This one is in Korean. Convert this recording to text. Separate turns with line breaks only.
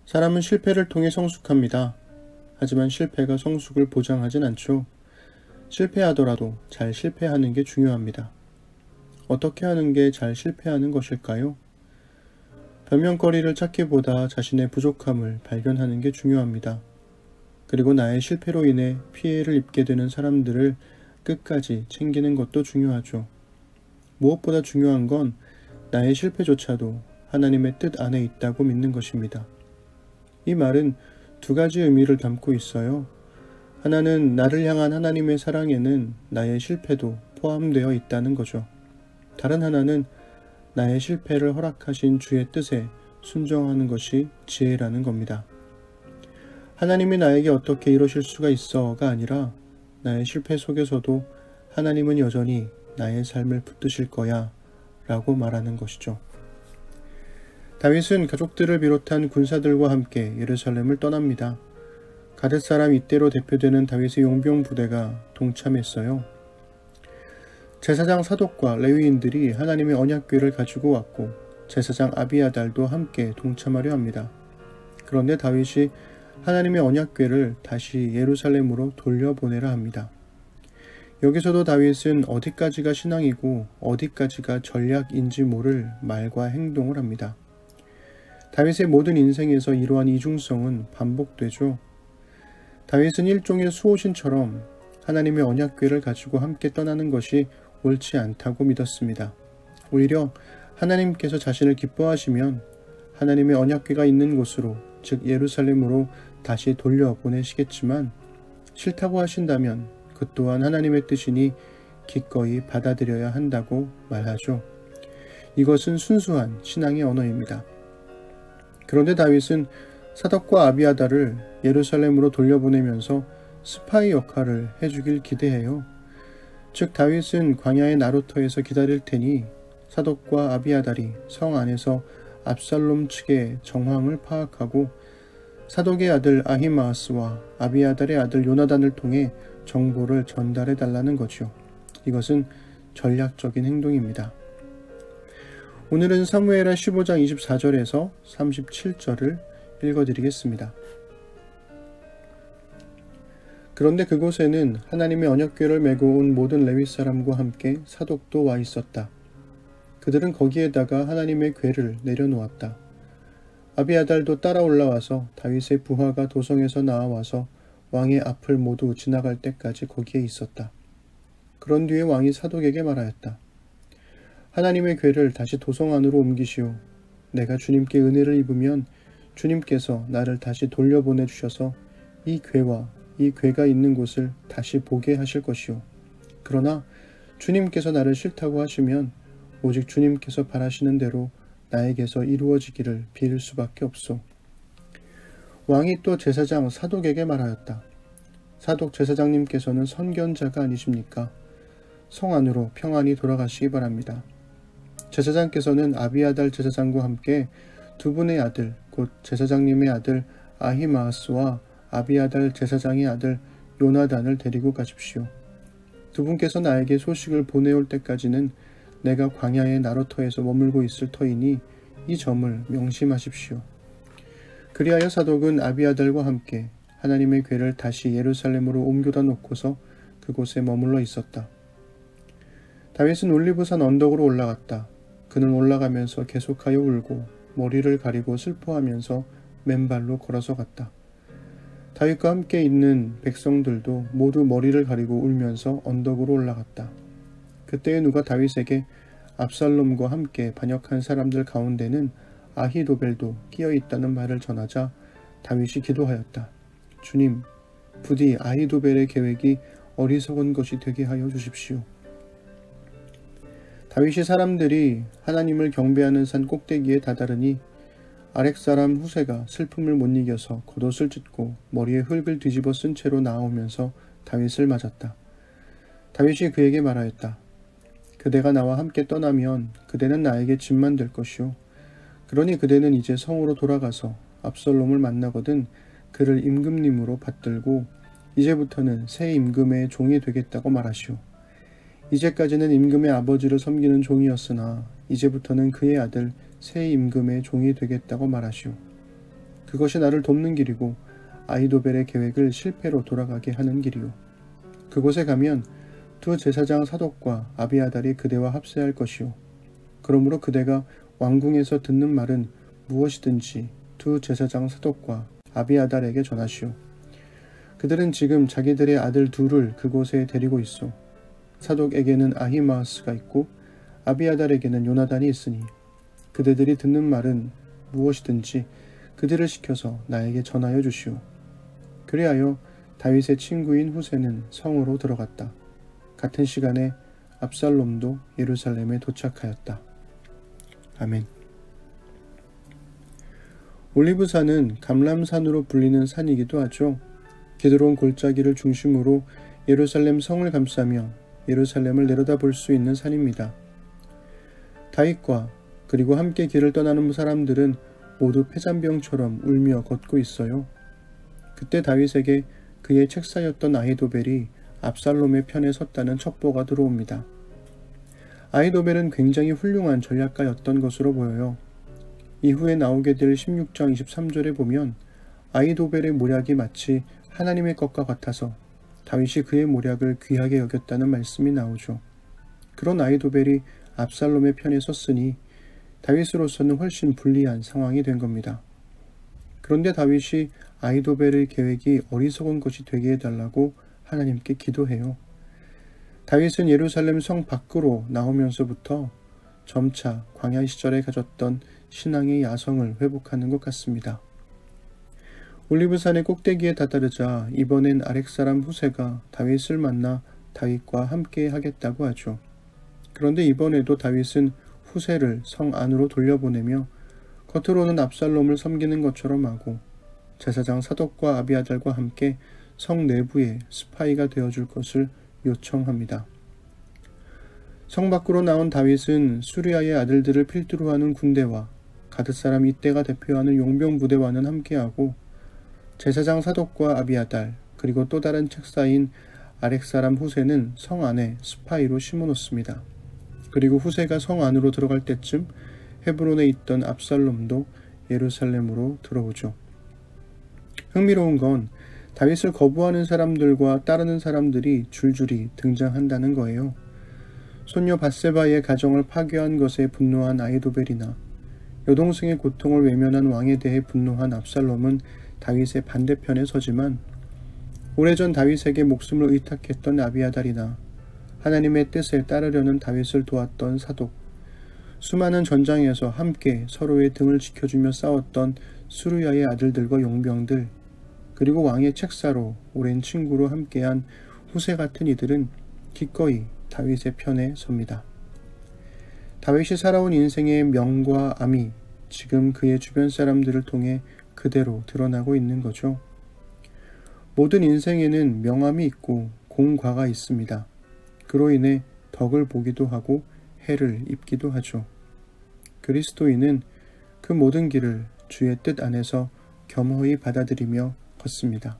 사람은 실패를 통해 성숙합니다. 하지만 실패가 성숙을 보장하진 않죠. 실패하더라도 잘 실패하는 게 중요합니다. 어떻게 하는 게 잘 실패하는 것일까요? 변명거리를 찾기보다 자신의 부족함을 발견하는 게 중요합니다. 그리고 나의 실패로 인해 피해를 입게 되는 사람들을 끝까지 챙기는 것도 중요하죠. 무엇보다 중요한 건 나의 실패조차도 하나님의 뜻 안에 있다고 믿는 것입니다. 이 말은 두 가지 의미를 담고 있어요. 하나는 나를 향한 하나님의 사랑에는 나의 실패도 포함되어 있다는 거죠. 다른 하나는 나의 실패를 허락하신 주의 뜻에 순종하는 것이 지혜라는 겁니다. 하나님이 나에게 어떻게 이러실 수가 있어가 아니라 나의 실패 속에서도 하나님은 여전히 나의 삶을 붙드실 거야 라고 말하는 것이죠. 다윗은 가족들을 비롯한 군사들과 함께 예루살렘을 떠납니다. 가뎃 사람 이때로 대표되는 다윗의 용병 부대가 동참했어요. 제사장 사독과 레위인들이 하나님의 언약궤를 가지고 왔고 제사장 아비아달도 함께 동참하려 합니다. 그런데 다윗이 하나님의 언약궤를 다시 예루살렘으로 돌려보내라 합니다. 여기서도 다윗은 어디까지가 신앙이고 어디까지가 전략인지 모를 말과 행동을 합니다. 다윗의 모든 인생에서 이러한 이중성은 반복되죠. 다윗은 일종의 수호신처럼 하나님의 언약궤를 가지고 함께 떠나는 것이 옳지 않다고 믿었습니다. 오히려 하나님께서 자신을 기뻐하시면 하나님의 언약궤가 있는 곳으로, 즉 예루살렘으로 다시 돌려보내시겠지만 싫다고 하신다면 그 또한 하나님의 뜻이니 기꺼이 받아들여야 한다고 말하죠. 이것은 순수한 신앙의 언어입니다. 그런데 다윗은 사독과 아비아달을 예루살렘으로 돌려보내면서 스파이 역할을 해주길 기대해요. 즉 다윗은 광야의 나루터에서 기다릴 테니 사독과 아비아달이 성 안에서 압살롬 측의 정황을 파악하고 사독의 아들 아히마아스와 아비아달의 아들 요나단을 통해 정보를 전달해 달라는 거죠. 이것은 전략적인 행동입니다. 오늘은 사무엘하 15장 24절에서 37절을 읽어드리겠습니다. 그런데 그곳에는 하나님의 언약궤를 메고 온 모든 레위 사람과 함께 사독도 와 있었다. 그들은 거기에다가 하나님의 궤를 내려놓았다. 아비아달도 따라 올라와서 다윗의 부하가 도성에서 나와서 왕의 앞을 모두 지나갈 때까지 거기에 있었다. 그런 뒤에 왕이 사독에게 말하였다. 하나님의 궤를 다시 도성 안으로 옮기시오. 내가 주님께 은혜를 입으면 주님께서 나를 다시 돌려보내 주셔서 이 궤와 이 궤가 있는 곳을 다시 보게 하실 것이오. 그러나 주님께서 나를 싫다고 하시면 오직 주님께서 바라시는 대로 나에게서 이루어지기를 빌 수밖에 없소. 왕이 또 제사장 사독에게 말하였다. 사독 제사장님께서는 선견자가 아니십니까? 성 안으로 평안히 돌아가시기 바랍니다. 제사장께서는 아비아달 제사장과 함께 두 분의 아들, 곧 제사장님의 아들 아히마아스와 아비아달 제사장의 아들 요나단을 데리고 가십시오. 두 분께서 나에게 소식을 보내올 때까지는 내가 광야의 나루터에서 머물고 있을 터이니 이 점을 명심하십시오. 그리하여 사독은 아비아달과 함께 하나님의 궤를 다시 예루살렘으로 옮겨다 놓고서 그곳에 머물러 있었다. 다윗은 올리브산 언덕으로 올라갔다. 그는 올라가면서 계속하여 울고 머리를 가리고 슬퍼하면서 맨발로 걸어서 갔다. 다윗과 함께 있는 백성들도 모두 머리를 가리고 울면서 언덕으로 올라갔다. 그때에 누가 다윗에게 압살롬과 함께 반역한 사람들 가운데는 아히도벨도 끼어 있다는 말을 전하자 다윗이 기도하였다. 주님, 부디 아히도벨의 계획이 어리석은 것이 되게 하여 주십시오. 다윗이 사람들이 하나님을 경배하는 산 꼭대기에 다다르니 아렉 사람 후세가 슬픔을 못 이겨서 겉옷을 찢고 머리에 흙을 뒤집어 쓴 채로 나오면서 다윗을 맞았다. 다윗이 그에게 말하였다. 그대가 나와 함께 떠나면 그대는 나에게 짐만 될 것이오. 그러니 그대는 이제 성으로 돌아가서 압살롬을 만나거든 그를 임금님으로 받들고 이제부터는 새 임금의 종이 되겠다고 말하시오. 이제까지는 임금의 아버지를 섬기는 종이었으나 이제부터는 그의 아들 새 임금의 종이 되겠다고 말하시오. 그것이 나를 돕는 길이고 아히도벨의 계획을 실패로 돌아가게 하는 길이요. 그곳에 가면 두 제사장 사독과 아비아달이 그대와 합세할 것이요. 그러므로 그대가 왕궁에서 듣는 말은 무엇이든지 두 제사장 사독과 아비아달에게 전하시오. 그들은 지금 자기들의 아들 둘을 그곳에 데리고 있어. 사독에게는 아히마아스가 있고 아비아달에게는 요나단이 있으니 그대들이 듣는 말은 무엇이든지 그들을 시켜서 나에게 전하여 주시오. 그리하여 다윗의 친구인 후세는 성으로 들어갔다. 같은 시간에 압살롬도 예루살렘에 도착하였다. 아멘. 올리브산은 감람산으로 불리는 산이기도 하죠. 기드론 골짜기를 중심으로 예루살렘 성을 감싸며 예루살렘을 내려다볼 수 있는 산입니다. 다윗과 그리고 함께 길을 떠나는 사람들은 모두 폐잔병처럼 울며 걷고 있어요. 그때 다윗에게 그의 책사였던 아히도벨이 압살롬의 편에 섰다는 첩보가 들어옵니다. 아히도벨은 굉장히 훌륭한 전략가였던 것으로 보여요. 이후에 나오게 될 16장 23절에 보면 아히도벨의 모략이 마치 하나님의 것과 같아서 다윗이 그의 모략을 귀하게 여겼다는 말씀이 나오죠. 그런 아히도벨이 압살롬의 편에 섰으니 다윗으로서는 훨씬 불리한 상황이 된 겁니다. 그런데 다윗이 아히도벨의 계획이 어리석은 것이 되게 해달라고 하나님께 기도해요. 다윗은 예루살렘 성 밖으로 나오면서부터 점차 광야 시절에 가졌던 신앙의 야성을 회복하는 것 같습니다. 올리브산의 꼭대기에 다다르자 이번엔 아렉사람 후세가 다윗을 만나 다윗과 함께 하겠다고 하죠. 그런데 이번에도 다윗은 후세를 성 안으로 돌려보내며 겉으로는 압살롬을 섬기는 것처럼 하고 제사장 사독과 아비아달과 함께 성 내부의 스파이가 되어줄 것을 요청합니다. 성 밖으로 나온 다윗은 수리아의 아들들을 필두로 하는 군대와 가드사람 이때가 대표하는 용병 부대와는 함께하고 제사장 사독과 아비아달 그리고 또 다른 책사인 아렉사람 후세는 성 안에 스파이로 심어놓습니다. 그리고 후세가 성 안으로 들어갈 때쯤 헤브론에 있던 압살롬도 예루살렘으로 들어오죠. 흥미로운 건 다윗을 거부하는 사람들과 따르는 사람들이 줄줄이 등장한다는 거예요. 손녀 밧세바의 가정을 파괴한 것에 분노한 아히도벨이나 여동생의 고통을 외면한 왕에 대해 분노한 압살롬은 다윗의 반대편에 서지만 오래전 다윗에게 목숨을 의탁했던 아비아달이나 하나님의 뜻에 따르려는 다윗을 도왔던 사독, 수많은 전장에서 함께 서로의 등을 지켜주며 싸웠던 수르야의 아들들과 용병들, 그리고 왕의 책사로 오랜 친구로 함께한 후세 같은 이들은 기꺼이 다윗의 편에 섭니다. 다윗이 살아온 인생의 명과 암이 지금 그의 주변 사람들을 통해 그대로 드러나고 있는 거죠. 모든 인생에는 명암이 있고 공과가 있습니다. 그로 인해 덕을 보기도 하고 해를 입기도 하죠. 그리스도인은 그 모든 길을 주의 뜻 안에서 겸허히 받아들이며 걷습니다.